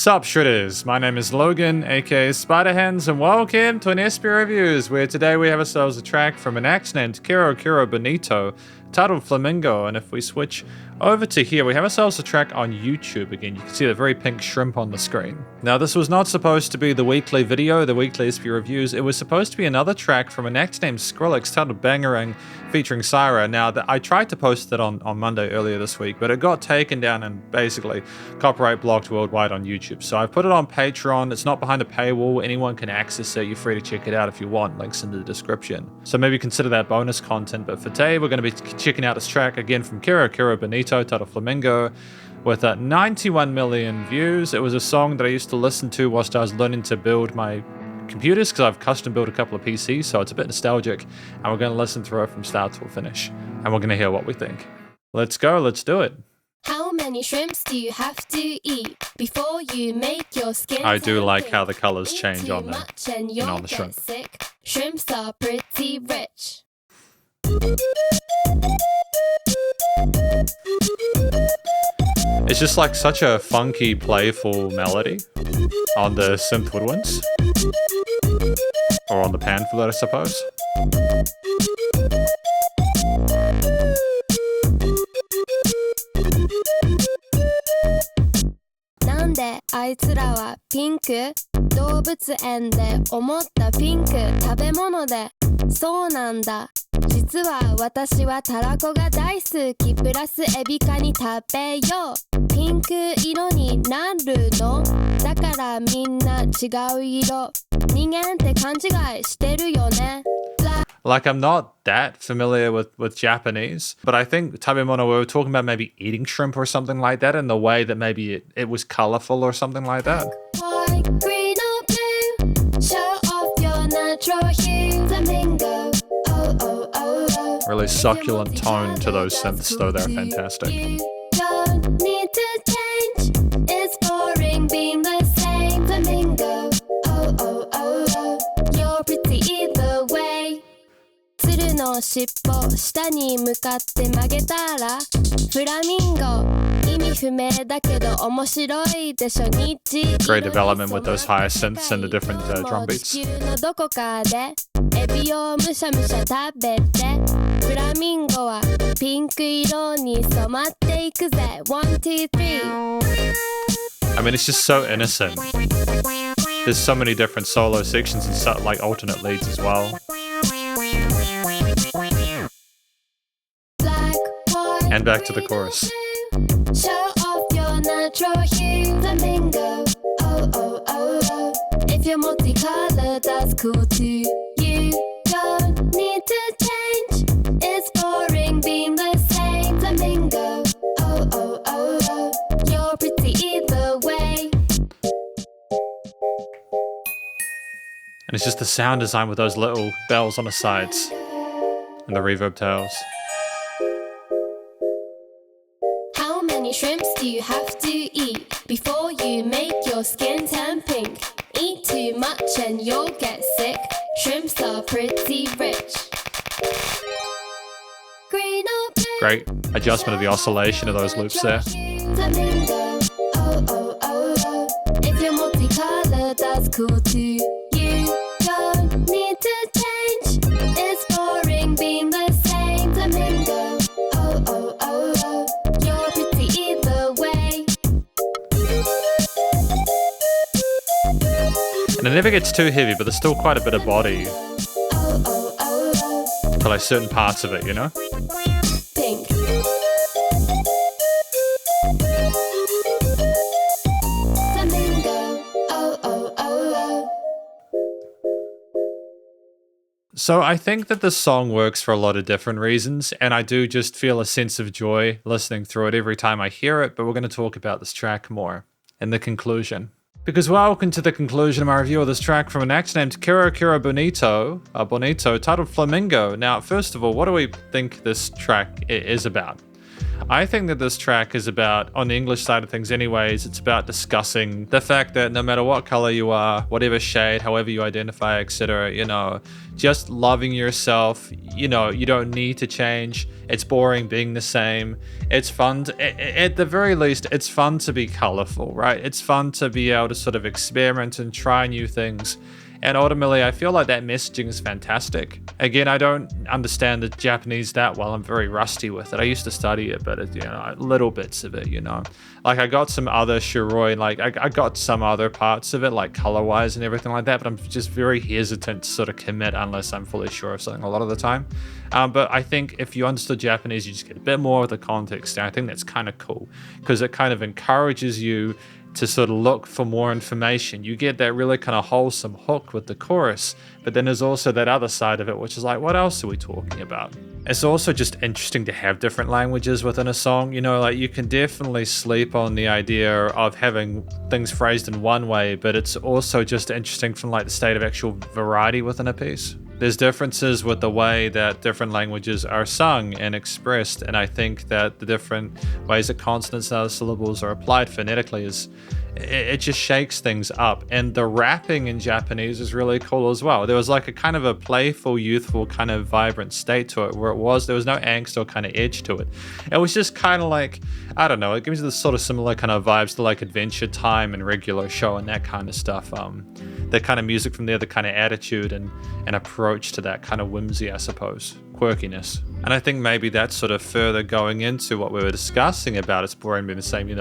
Sup Shredders, my name is Logan, aka Spiderhands, and welcome to an SP Reviews, where today we have ourselves a track from an act named Kero Kero Bonito, titled Flamingo. And if we switch over to here, we have ourselves a track on YouTube again. You can see the very pink shrimp on the screen. Now, this was not supposed to be the weekly video, the weekly SP Reviews. It was supposed to be another track from an act named Skrillex titled Bangarang featuring Sirah. Now, I tried to post it on Monday earlier this week, but it got taken down and basically copyright blocked worldwide on YouTube. So I put it on Patreon. It's not behind a paywall. Anyone can access it. You're free to check it out if you want. Links in the description. So maybe consider that bonus content. But for today, we're going to be checking out this track again from Kero Kero Bonito titled Flamingo with 91 million views. It was a song that I used to listen to whilst I was learning to build my computers, because I've custom built a couple of PCs, so it's a bit nostalgic, and we're going to listen through it from start to finish, and we're going to hear what we think. Let's go, let's do it. How many shrimps do you have to eat before you make your skin? I do like how the colors change on the shrimp. Sick. Shrimps are pretty rich. It's just like such a funky, playful melody on the synth woodwinds. Or on the pan flute, I suppose. Nande あいつらはピンク動物園で思ったピンク食べ物でそうなんだ実は私はたらこが大好きプラスエビカニ食べようピンク色になるのだからみんな違う色人間って勘違いしてるよね Like, I'm not that familiar with Japanese, but I think tabemono, we were talking about maybe eating shrimp or something like that, and the way that maybe it was colorful or something like that. White, green or blue, show off your natural hue, flamingo. Oh, oh, oh, oh. Really succulent tone to those synths, though. They're fantastic. You don't need to change. It's boring being the same, flamingo. Oh, oh, oh, oh. You're pretty either way. 鶴の尻尾下に向かって曲げたらフラミンゴ意味不明だけど面白いでしょ日 Great development with those higher synths and the different drum beats. 地球のどこかでエビをむしゃむしゃ食べてフラミンゴはピンク色に染まっていくぜ One, two, three I mean, it's just so innocent. There's so many different solo sections and so, like alternate leads as well. And back to the chorus. Show off your natural hue, flamingo. Oh, oh, oh, oh. If you're multicolored, that's cool too. You don't need to change. It's boring being the same, flamingo. Oh, oh, oh, oh. You're pretty either way. And it's just the sound design with those little bells on the sides and the reverb tails. How many shrimps do you have to eat before you make your skin turn pink? Eat too much and you'll get sick. Shrimps are pretty rich. Green or blue, Great adjustment of the oscillation of those loops there. Flamingo. Oh, oh, oh, oh. If you're multicolored, that's cool too. You don't need to change. It's boring being the same, flamingo. Oh, oh, oh, oh. You're pretty either way. And it never gets too heavy, but there's still quite a bit of body Oh, oh, oh, oh. for like certain parts of it, you know? Pink. Flamingo. Oh, oh, oh, oh. So I think that this song works for a lot of different reasons, and I do just feel a sense of joy listening through it every time I hear it, but we're going to talk about this track more in the conclusion. Because welcome to the conclusion of my review of this track from an act named Kero Kero Bonito, titled Flamingo. Now, first of all, what do we think this track is about? I think that this track is about, on the English side of things anyways, it's about discussing the fact that no matter what color you are, whatever shade, however you identify, etc., just loving yourself, you don't need to change. It's boring being the same. It's fun at the very least, it's fun to be colorful, right? It's fun to be able to sort of experiment and try new things. And ultimately, I feel like that messaging is fantastic. Again, I don't understand the Japanese that well. I'm very rusty with it. I used to study it, but little bits of it, Like I got some other shiroi, like I got some other parts of it, like color-wise and everything like that, but I'm just very hesitant to sort of commit unless I'm fully sure of something a lot of the time. But I think if you understood Japanese, you just get a bit more of the context, and I think that's kind of cool because it kind of encourages you to sort of look for more information. You get that really kind of wholesome hook with the chorus, but then there's also that other side of it, which is like, what else are we talking about? It's also just interesting to have different languages within a song. Like you can definitely sleep on the idea of having things phrased in one way, but it's also just interesting from like the state of actual variety within a piece. There's differences with the way that different languages are sung and expressed, and I think that the different ways that consonants and other syllables are applied phonetically it just shakes things up. And the rapping in Japanese is really cool as well. There was like a kind of a playful, youthful, kind of vibrant state to it where there was no angst or kind of edge to it. It was just kind of like, I don't know, it gives you this sort of similar kind of vibes to like Adventure Time and Regular Show and that kind of stuff. The kind of music from there, the kind of attitude and approach to that kind of whimsy, I suppose, quirkiness. And I think maybe that's sort of further going into what we were discussing about it's boring being the same,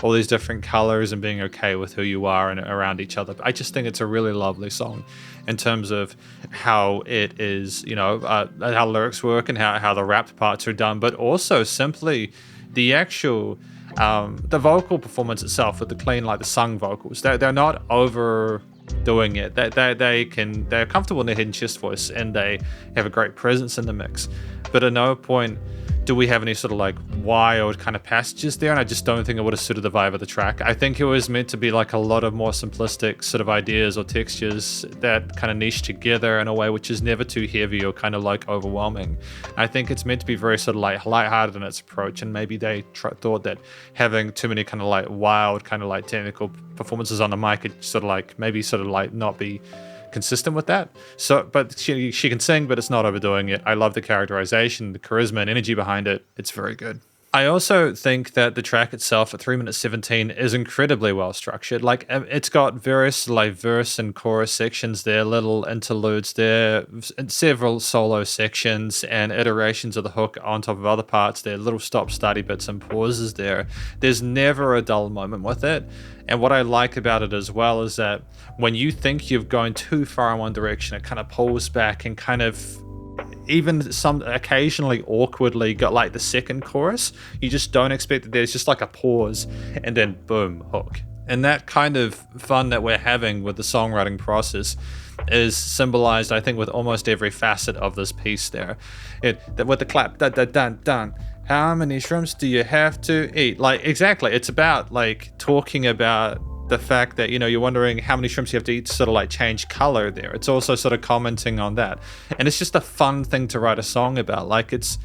all these different colors and being okay with who you are and around each other. But I just think it's a really lovely song in terms of how it is, how lyrics work and how the rapped parts are done, but also simply the actual the vocal performance itself with the clean, like the sung vocals. They're not overdoing it. They're comfortable in their hidden chest voice and they have a great presence in the mix. But at no point do we have any sort of like wild kind of passages there, and I just don't think it would have suited the vibe of the track. I think it was meant to be like a lot of more simplistic sort of ideas or textures that kind of niche together in a way which is never too heavy or kind of like overwhelming. I think it's meant to be very sort of like lighthearted in its approach, and maybe they thought that having too many kind of like wild kind of like technical performances on the mic could sort of like not be consistent with that. So, but she can sing, but it's not overdoing it. I love the characterization, the charisma and energy behind it. It's very good. I also think that the track itself at 3 minutes 17 is incredibly well structured. Like it's got various like verse and chorus sections there, little interludes there, several solo sections and iterations of the hook on top of other parts there, little stop starty bits and pauses there. There's never a dull moment with it. And what I like about it as well is that when you think you've gone too far in one direction, it kind of pulls back and kind of even some occasionally awkwardly got like the second chorus. You just don't expect that there's just like a pause and then boom, hook. And that kind of fun that we're having with the songwriting process is symbolized, I think, with almost every facet of this piece there. With the clap, dun, dun, dun, dun. How many shrimps do you have to eat? Like, exactly. It's about like talking about the fact that, you're wondering how many shrimps you have to eat to sort of like change color there. It's also sort of commenting on that. And it's just a fun thing to write a song about. Like it's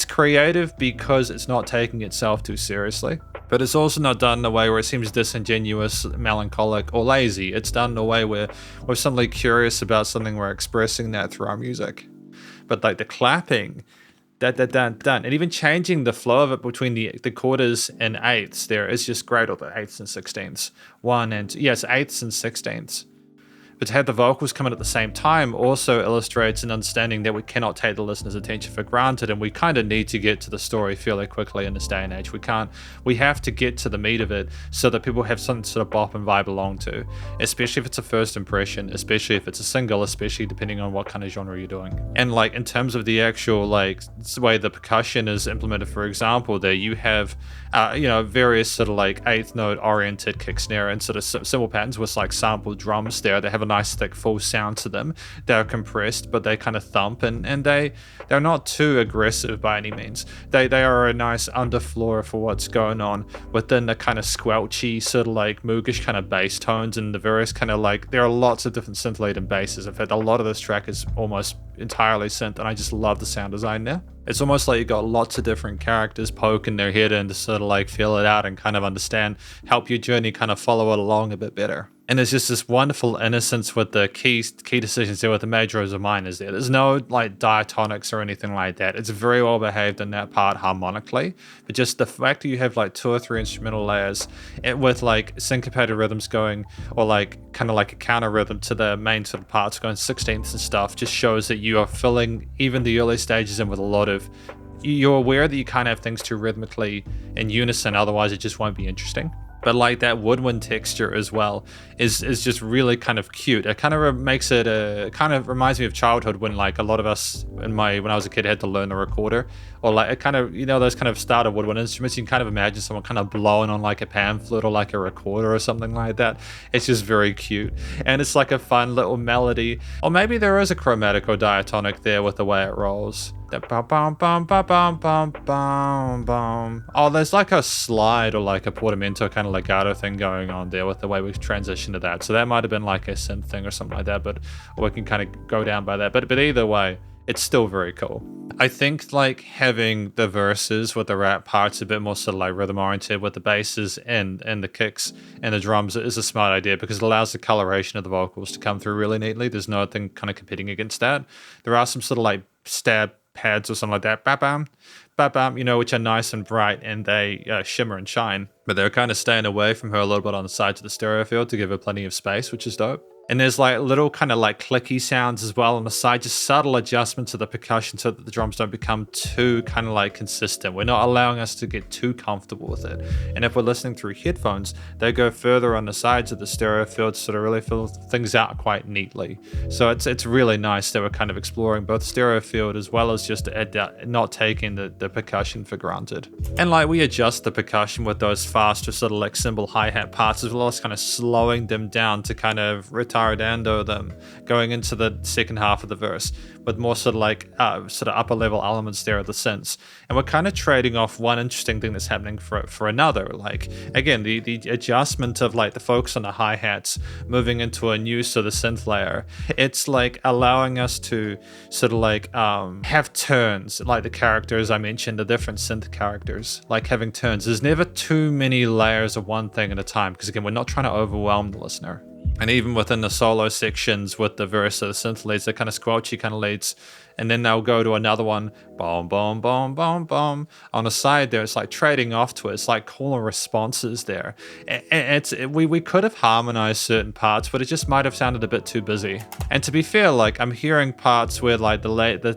creative because it's not taking itself too seriously, but it's also not done in a way where it seems disingenuous, melancholic, or lazy. It's done in a way where we're suddenly curious about something, we're expressing that through our music. But like the clapping, dun, dun, dun, dun, and even changing the flow of it between the quarters and eighths there is just great, or the eighths and sixteenths. Eighths and sixteenths. But to have the vocals come in at the same time also illustrates an understanding that we cannot take the listener's attention for granted, and we kind of need to get to the story fairly quickly in this day and age. We have to get to the meat of it so that people have something to sort of bop and vibe along to, especially if it's a first impression, especially if it's a single, especially depending on what kind of genre you're doing. And like in terms of the actual like way the percussion is implemented, for example, there you have various sort of like eighth note oriented kick snare and sort of simple patterns with like sampled drums there. They have a nice thick full sound to them. They're compressed, but they kind of thump, and they're not too aggressive by any means. They are a nice underfloor for what's going on within the kind of squelchy sort of like moogish kind of bass tones and the various kind of like, there are lots of different synth laden basses. In fact, a lot of this track is almost entirely synth, and I just love the sound design there. It's almost like you got lots of different characters poking their head in to sort of like feel it out and kind of understand, help your journey kind of follow it along a bit better. And there's just this wonderful innocence with the key decisions there with the majors or minors there. There's no like diatonics or anything like that. It's very well behaved in that part harmonically. But just the fact that you have like 2 or 3 instrumental layers with like syncopated rhythms going, or like kind of like a counter rhythm to the main sort of parts going 16ths and stuff, just shows that you are filling even the early stages in with a lot of, you're aware that you can't have things too rhythmically in unison, otherwise it just won't be interesting. But like that woodwind texture as well is just really kind of cute. It kind of makes it kind of reminds me of childhood when like a lot of us when I was a kid had to learn the recorder, or like it kind of, you know, those kind of starter woodwind instruments. You can kind of imagine someone kind of blowing on like a pan flute or like a recorder or something like that. It's just very cute, and it's like a fun little melody. Or maybe there is a chromatic or diatonic there with the way it rolls. Oh, there's like a slide or like a portamento kind of legato thing going on there with the way we've transitioned to that. So that might have been like a synth thing or something like that, but we can kind of go down by that. But either way, it's still very cool. I think like having the verses with the rap parts a bit more sort of like rhythm oriented with the basses and the kicks and the drums is a smart idea, because it allows the coloration of the vocals to come through really neatly. There's nothing kind of competing against that. There are some sort of like stab pads or something like that, ba-bam, ba-bam, you know, which are nice and bright and they shimmer and shine. But they're kind of staying away from her a little bit on the sides of the stereo field to give her plenty of space, which is dope. And there's like little kind of like clicky sounds as well on the side, just subtle adjustments of the percussion so that the drums don't become too kind of like consistent. We're not allowing us to get too comfortable with it. And if we're listening through headphones, they go further on the sides of the stereo field to sort of really fill things out quite neatly. So it's really nice that we're kind of exploring both stereo field as well as just not taking the percussion for granted. And like we adjust the percussion with those faster sort of like cymbal hi-hat parts, as well as kind of slowing them down to kind of retardando them going into the second half of the verse with more sort of like sort of upper level elements there of the synths. And we're kind of trading off one interesting thing that's happening for another. Like again, the adjustment of like the focus on the hi-hats moving into a new sort of synth layer. It's like allowing us to sort of like have turns, like the characters I mentioned, the different synth characters, like having turns. There's never too many layers of one thing at a time, because again, we're not trying to overwhelm the listener. And even within the solo sections with the verse of the synth leads, they're kind of squelchy kind of leads. And then they'll go to another one, boom, boom, boom, boom, boom. On the side there, it's like trading off to it. It's like cooler responses there. We could have harmonized certain parts, but it just might have sounded a bit too busy. And to be fair, like I'm hearing parts where like the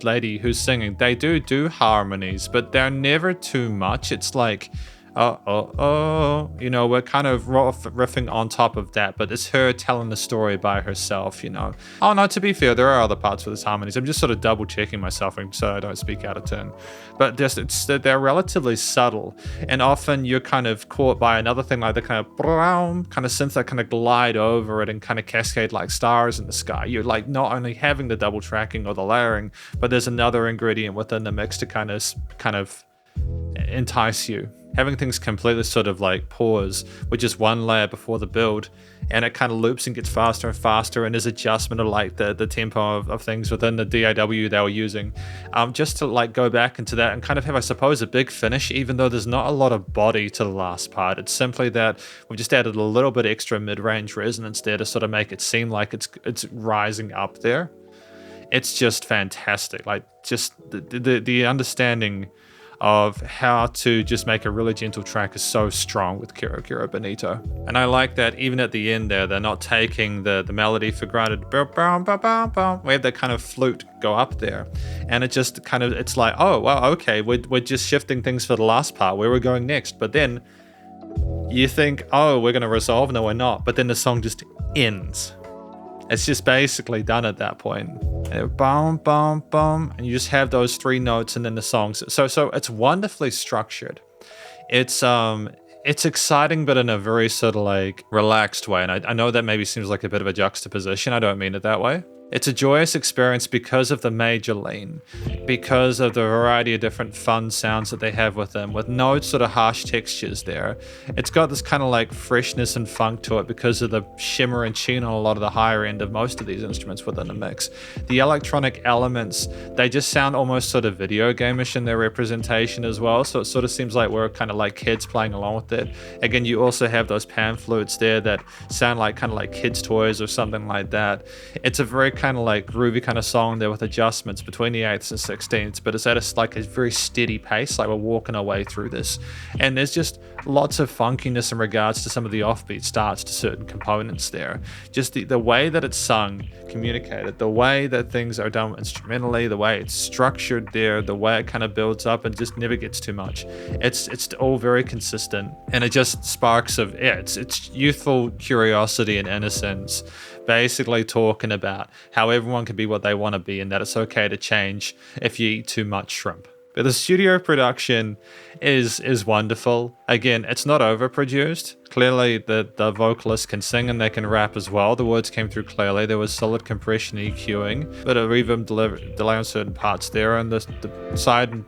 lady who's singing, they do harmonies, but they're never too much. It's like, you know, we're kind of riffing on top of that, but it's her telling the story by herself, you know. Oh no, to be fair, there are other parts with this harmonies. I'm just sort of double checking myself so I don't speak out of turn. But just they're relatively subtle, and often you're kind of caught by another thing like the kind of synth that kind of glide over it and kind of cascade like stars in the sky. You're like not only having the double tracking or the layering, but there's another ingredient within the mix to kind of entice you. Having things completely sort of like pause with just one layer before the build, and it kind of loops and gets faster and faster, and there's adjustment of like the tempo of things within the DAW they were using, just to like go back into that and kind of have, I suppose, a big finish, even though there's not a lot of body to the last part. It's simply that we've just added a little bit extra mid-range resonance there to sort of make it seem like it's rising up there. It's just fantastic. Like just the understanding of how to just make a really gentle track is so strong with Kero Kero Bonito. And I like that even at the end there, they're not taking the melody for granted. We have that kind of flute go up there, and it just kind of, it's like, oh, well, okay, we're just shifting things for the last part, where we're going next. But then you think, oh, we're going to resolve. No, we're not. But then the song just ends. It's just basically done at that point. And boom, boom, boom, and you just have those 3 notes and then the songs. So it's wonderfully structured. It's exciting, but in a very sort of like relaxed way. And I know that maybe seems like a bit of a juxtaposition. I don't mean it that way. It's a joyous experience because of the major lean, because of the variety of different fun sounds that they have with them, with no sort of harsh textures there. It's got this kind of like freshness and funk to it because of the shimmer and sheen on a lot of the higher end of most of these instruments within the mix. The electronic elements, they just sound almost sort of video game-ish in their representation as well, so it sort of seems like we're kind of like kids playing along with it. Again, you also have those pan flutes there that sound like kind of like kids' toys or something like that. It's a very kind of like groovy kind of song there with adjustments between the 8ths and 16ths, but it's at a very steady pace, like we're walking our way through this. And there's just lots of funkiness in regards to some of the offbeat starts to certain components there. Just the way that it's sung, communicated, the way that things are done instrumentally, the way it's structured there, the way it kind of builds up and just never gets too much. It's all very consistent, and it just sparks of it's youthful curiosity and innocence, basically talking about how everyone can be what they want to be and that it's okay to change if you eat too much shrimp. But the studio production is wonderful. Again, it's not overproduced. Clearly, the vocalists can sing and they can rap as well. The words came through clearly. There was solid compression EQing, but a reverb delay on certain parts there, and the side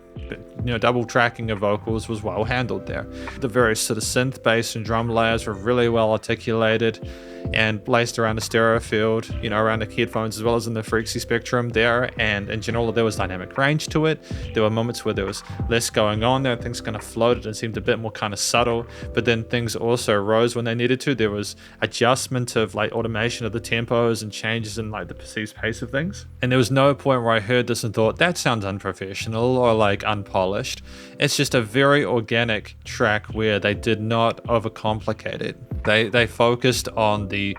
double tracking of vocals was well handled there. The various sort of synth, bass, and drum layers were really well articulated and placed around the stereo field, around the headphones as well as in the frequency spectrum there. And in general, there was dynamic range to it. There were moments where there was less going on there. Things kind of floated and seemed a bit more kind of subtle, but then things also rose when they needed to. There was adjustment of like automation of the tempos and changes in like the perceived pace of things. And there was no point where I heard this and thought, that sounds unprofessional or like unpolished. It's just a very organic track where they did not overcomplicate it. They focused on the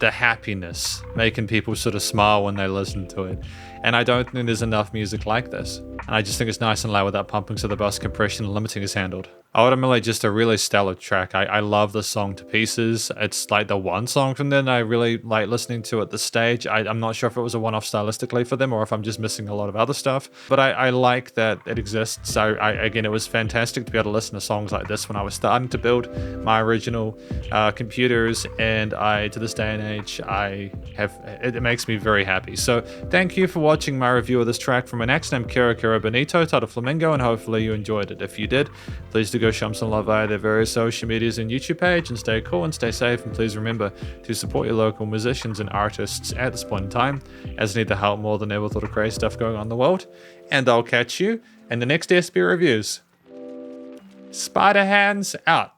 happiness, making people sort of smile when they listen to it. And I don't think there's enough music like this. And I just think it's nice and loud without pumping, so the bass compression and limiting is handled. Ultimately, just a really stellar track. I love the song to pieces. It's like the one song from them I really like listening to at this stage. I'm not sure if it was a one-off stylistically for them or if I'm just missing a lot of other stuff. But I like that it exists. So again, it was fantastic to be able to listen to songs like this when I was starting to build my original computers. And to this day and age, it makes me very happy. So thank you for watching my review of this track from an act named Kero Kero Bonito titled Flamingo, and hopefully you enjoyed it. If you did, please do go show them some love via their various social medias and YouTube page, and stay cool and stay safe, and please remember to support your local musicians and artists at this point in time, as they need the help more than ever with all the crazy stuff going on in the world. And I'll catch you in the next SB Reviews. Spiderhands out.